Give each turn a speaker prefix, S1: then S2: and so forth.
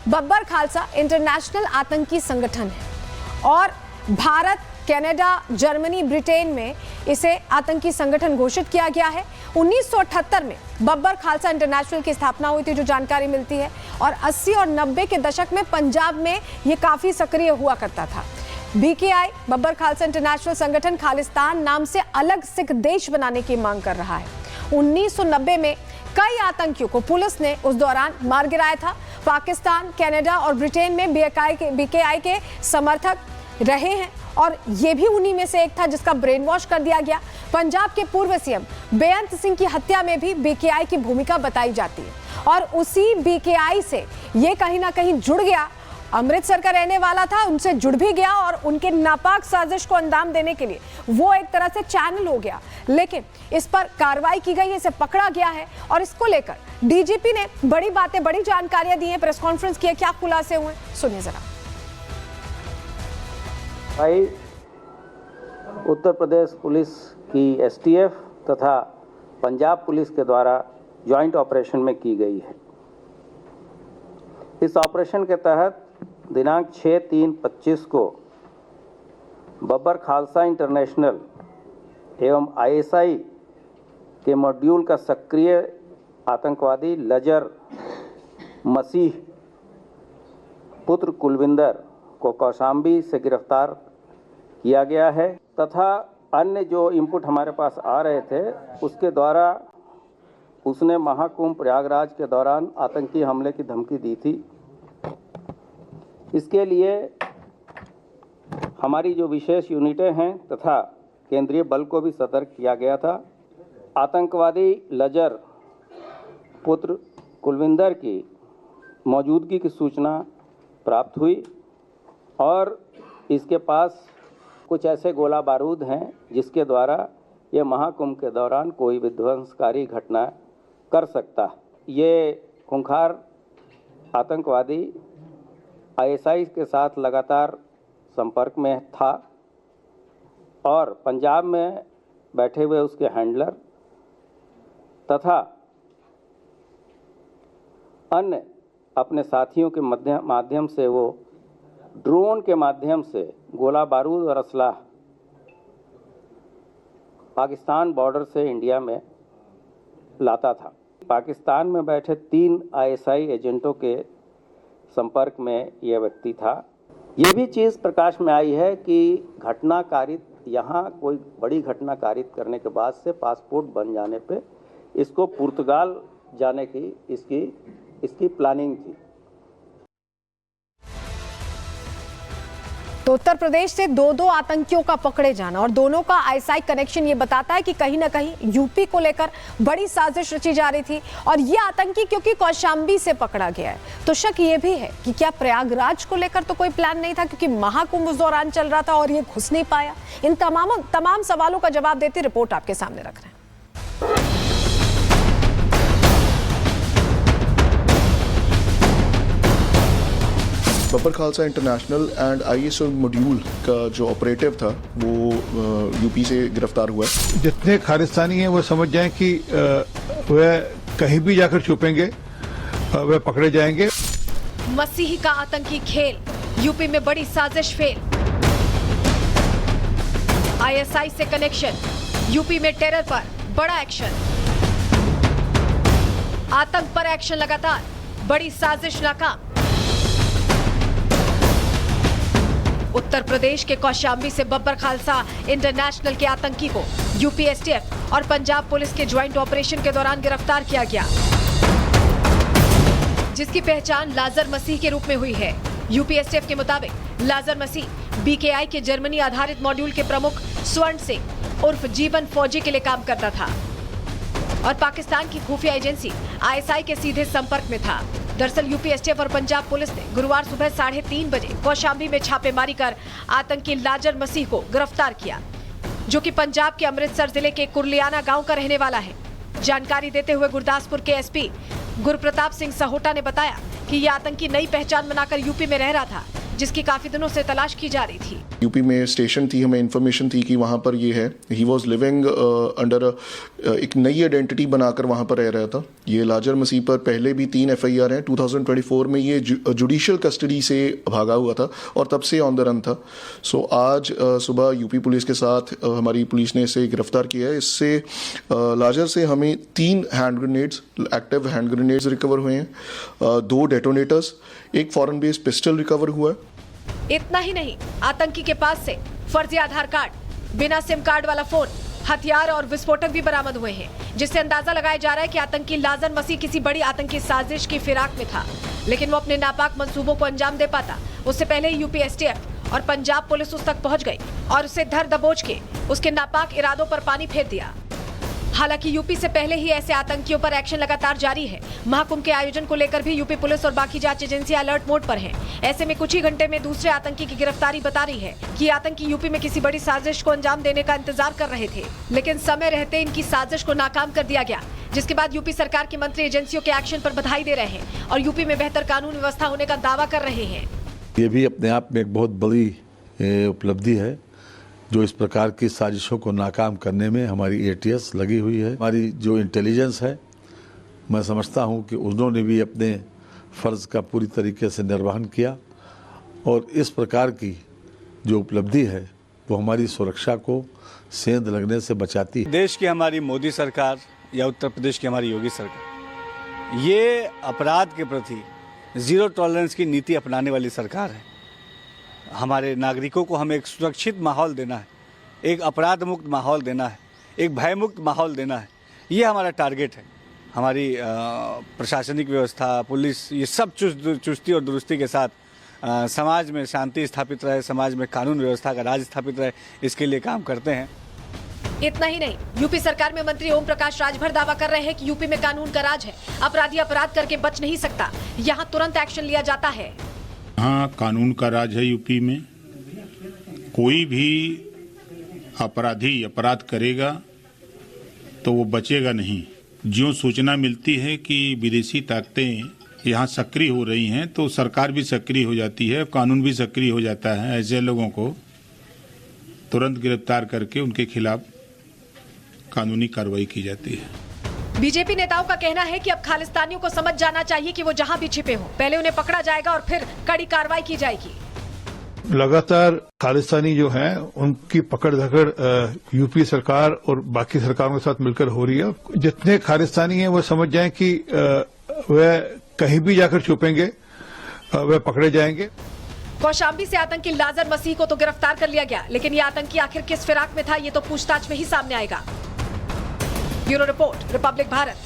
S1: Babbar Khalsa international आतंकी संगठन है और भारत, कनाडा, जर्मनी, ब्रिटेन में इसे आतंकी संगठन घोषित किया गया है। 1978 में बब्बर खालसा इंटरनेशनल की स्थापना हुई थी, जो जानकारी मिलती है, और 80 और 90 के दशक में पंजाब में ये काफी सक्रिय हुआ करता था। बीकेआई बब्बर खालसा इंटरनेशनल संगठन खालिस्तान नाम से अलग सिख देश बनाने की मांग कर रहा है। 1990 में कई आतंकियों को पुलिस ने उस दौरान मार गिराया था। पाकिस्तान, कनाडा और ब्रिटेन में बीकेआई के समर्थक रहे हैं और ये भी उन्हीं में से एक था जिसका ब्रेन वॉश कर दिया गया। पंजाब के पूर्व सीएम बेअंत सिंह की हत्या में भी बीकेआई की भूमिका बताई जाती है और उसी बीकेआई से ये कहीं ना कहीं जुड़ गया। अमृतसर का रहने वाला था, उनसे जुड़ भी गया और उनके नापाक साजिश को अंजाम देने के लिए वो एक तरह से चैनल हो गया। लेकिन इस पर कार्रवाई की गई है, इसे पकड़ा गया है और इसको लेकर डीजीपी ने बड़ी बातें, बड़ी जानकारियां दी हैं, प्रेस कॉन्फ्रेंस की है। क्या खुलासे हुए, सुनिए जरा।
S2: भाई, उत्तर प्रदेश पुलिस की एसटीएफ तथा पंजाब पुलिस के द्वारा ज्वाइंट ऑपरेशन में की गई है। इस ऑपरेशन के तहत दिनांक 6/3/25 को बब्बर खालसा इंटरनेशनल एवं आईएसआई के मॉड्यूल का सक्रिय आतंकवादी लजर मसीह पुत्र कुलविंदर को कौशाम्बी से गिरफ्तार किया गया है तथा अन्य जो इनपुट हमारे पास आ रहे थे उसके द्वारा उसने महाकुंभ प्रयागराज के दौरान आतंकी हमले की धमकी दी थी। इसके लिए हमारी जो विशेष यूनिटें हैं तथा केंद्रीय बल को भी सतर्क किया गया था। आतंकवादी लजर पुत्र कुलविंदर की मौजूदगी की सूचना प्राप्त हुई और इसके पास कुछ ऐसे गोला बारूद हैं जिसके द्वारा ये महाकुंभ के दौरान कोई विध्वंसकारी घटना कर सकता है। ये खूंखार आतंकवादी आईएसआई के साथ लगातार संपर्क में था और पंजाब में बैठे हुए उसके हैंडलर तथा अन्य अपने साथियों के माध्यम से वो ड्रोन के माध्यम से गोला बारूद और असलाह पाकिस्तान बॉर्डर से इंडिया में लाता था। पाकिस्तान में बैठे 3 आईएसआई एजेंटों के संपर्क में यह व्यक्ति था। ये भी चीज़ प्रकाश में आई है कि घटना कारित, यहाँ कोई बड़ी घटना कारित करने के बाद से पासपोर्ट बन जाने पे इसको पुर्तगाल जाने की इसकी प्लानिंग थी।
S1: तो उत्तर प्रदेश से 2 आतंकियों का पकड़े जाना और दोनों का आईएसआई कनेक्शन ये बताता है कि कहीं ना कहीं यूपी को लेकर बड़ी साजिश रची जा रही थी और ये आतंकी क्योंकि कौशाम्बी से पकड़ा गया है तो शक ये भी है कि क्या प्रयागराज को लेकर तो कोई प्लान नहीं था, क्योंकि महाकुंभ उस दौरान चल रहा था और ये घुस नहीं पाया। इन तमाम सवालों का जवाब देती रिपोर्ट आपके सामने रख रहे हैं।
S3: Babbar Khalsa international and ISO module का जो ऑपरेटिव था वो यूपी से गिरफ्तार हुआ है।
S4: जितने खालिस्तानी हैं वो समझ जाएं कि वह कहीं भी जाकर छुपेंगे, वह पकड़े जाएंगे।
S1: मसीही का आतंकी खेल, यूपी में बड़ी साजिश फेल। आईएसआई से कनेक्शन, यूपी में टेरर पर बड़ा एक्शन। आतंक पर एक्शन लगातार, बड़ी साजिश नाकाम। उत्तर प्रदेश के कौशाम्बी से बब्बर खालसा इंटरनेशनल के आतंकी को यूपी एसटीएफ और पंजाब पुलिस के ज्वाइंट ऑपरेशन के दौरान गिरफ्तार किया गया, जिसकी पहचान लाजर मसीह के रूप में हुई है। यूपी एसटीएफ के मुताबिक लाजर मसीह बीकेआई के जर्मनी आधारित मॉड्यूल के प्रमुख स्वर्ण सिंह उर्फ जीवन फौजी के लिए काम करता था और पाकिस्तान की खुफिया एजेंसी आईएसआई के सीधे संपर्क में था। दरअसल यूपी एसटीएफ और पंजाब पुलिस ने गुरुवार सुबह 3:30 बजे कौशाम्बी में छापेमारी कर आतंकी लाजर मसीह को गिरफ्तार किया, जो कि पंजाब के अमृतसर जिले के कुरलियाना गांव का रहने वाला है। जानकारी देते हुए गुरदासपुर के एसपी गुरप्रताप सिंह सहोटा ने बताया कि यह आतंकी नई पहचान बनाकर यूपी में रह रहा था, जिसकी काफी दिनों से तलाश की जा रही थी।
S3: यूपी में स्टेशन थी, हमें इन्फॉर्मेशन थी कि वहाँ पर ये है। ही वॉज लिविंग अंडर एक नई आइडेंटिटी बनाकर वहाँ पर रह रहा था। ये लाजर मसीह पर पहले भी 3 FIR हैं। 2024 में ये जुडिशियल कस्टडी से भागा हुआ था और तब से ऑन द रन था। सो आज सुबह यूपी पुलिस के साथ हमारी पुलिस ने इसे गिरफ्तार किया है। इससे लाजर से हमें 3 hand grenades, active hand grenades recover हुए हैं, 2 डेटोनेटर्स, एक फॉरेन बेस्ड पिस्टल रिकवर हुआ है।
S1: इतना ही नहीं, आतंकी के पास से फर्जी आधार कार्ड, बिना सिम कार्ड वाला फोन, हथियार और विस्फोटक भी बरामद हुए हैं, जिससे अंदाजा लगाया जा रहा है कि आतंकी लाजर मसीह किसी बड़ी आतंकी साजिश की फिराक में था। लेकिन वो अपने नापाक मंसूबों को अंजाम दे पाता उससे पहले ही यूपी STF और पंजाब पुलिस उस तक पहुंच गई और उसे धर दबोच के उसके नापाक इरादों पर पानी फेर दिया। हालांकि यूपी से पहले ही ऐसे आतंकियों पर एक्शन लगातार जारी है। महाकुंभ के आयोजन को लेकर भी यूपी पुलिस और बाकी जांच एजेंसियां अलर्ट मोड पर हैं। ऐसे में कुछ ही घंटे में दूसरे आतंकी की गिरफ्तारी बता रही है कि आतंकी यूपी में किसी बड़ी साजिश को अंजाम देने का इंतजार कर रहे थे, लेकिन समय रहते इनकी साजिश को नाकाम कर दिया गया, जिसके बाद यूपी सरकार के मंत्री एजेंसियों के एक्शन पर बधाई दे रहे हैं और यूपी में बेहतर कानून व्यवस्था होने का दावा कर रहे हैं।
S5: ये भी अपने आप में एक बहुत बड़ी उपलब्धि है जो इस प्रकार की साजिशों को नाकाम करने में हमारी ATS लगी हुई है। हमारी जो इंटेलिजेंस है, मैं समझता हूं कि उन्होंने भी अपने फ़र्ज़ का पूरी तरीके से निर्वहन किया और इस प्रकार की जो उपलब्धि है वो हमारी सुरक्षा को सेंध लगने से बचाती है।
S6: देश की हमारी मोदी सरकार या उत्तर प्रदेश की हमारी योगी सरकार ये अपराध के प्रति ज़ीरो टॉलरेंस की नीति अपनाने वाली सरकार है। हमारे नागरिकों को हमें एक सुरक्षित माहौल देना है, एक अपराध मुक्त माहौल देना है, एक भय मुक्त माहौल देना है। ये हमारा टारगेट है। हमारी प्रशासनिक व्यवस्था, पुलिस, ये सब चुस्ती और दुरुस्ती के साथ समाज में शांति स्थापित रहे, समाज में कानून व्यवस्था का राज स्थापित रहे, इसके लिए काम करते हैं।
S1: इतना ही नहीं, यूपी सरकार में मंत्री ओम प्रकाश राजभर दावा कर रहे हैं कि यूपी में कानून का राज है, अपराधी अपराध करके बच नहीं सकता, यहाँ तुरंत एक्शन लिया जाता है।
S7: हाँ, कानून का राज है यूपी में। कोई भी अपराधी अपराध करेगा तो वो बचेगा नहीं। ज्यों सूचना मिलती है कि विदेशी ताकतें यहाँ सक्रिय हो रही हैं तो सरकार भी सक्रिय हो जाती है, कानून भी सक्रिय हो जाता है। ऐसे लोगों को तुरंत गिरफ्तार करके उनके खिलाफ कानूनी कार्रवाई की जाती है।
S1: बीजेपी नेताओं का कहना है कि अब खालिस्तानियों को समझ जाना चाहिए कि वो जहां भी छिपे हों, पहले उन्हें पकड़ा जाएगा और फिर कड़ी कार्रवाई की जाएगी।
S4: लगातार खालिस्तानी जो हैं उनकी पकड़ धकड़ यूपी सरकार और बाकी सरकारों के साथ मिलकर हो रही है। जितने खालिस्तानी हैं वो समझ जाएं कि वह कहीं भी जाकर छुपेंगे, वह पकड़े जाएंगे।
S1: कौशाम्बी से आतंकी लाजर मसीह को तो गिरफ्तार कर लिया गया, लेकिन ये आतंकी आखिर किस फिराक में था ये तो पूछताछ में ही सामने आएगा। Bureau report, Republic Bharat.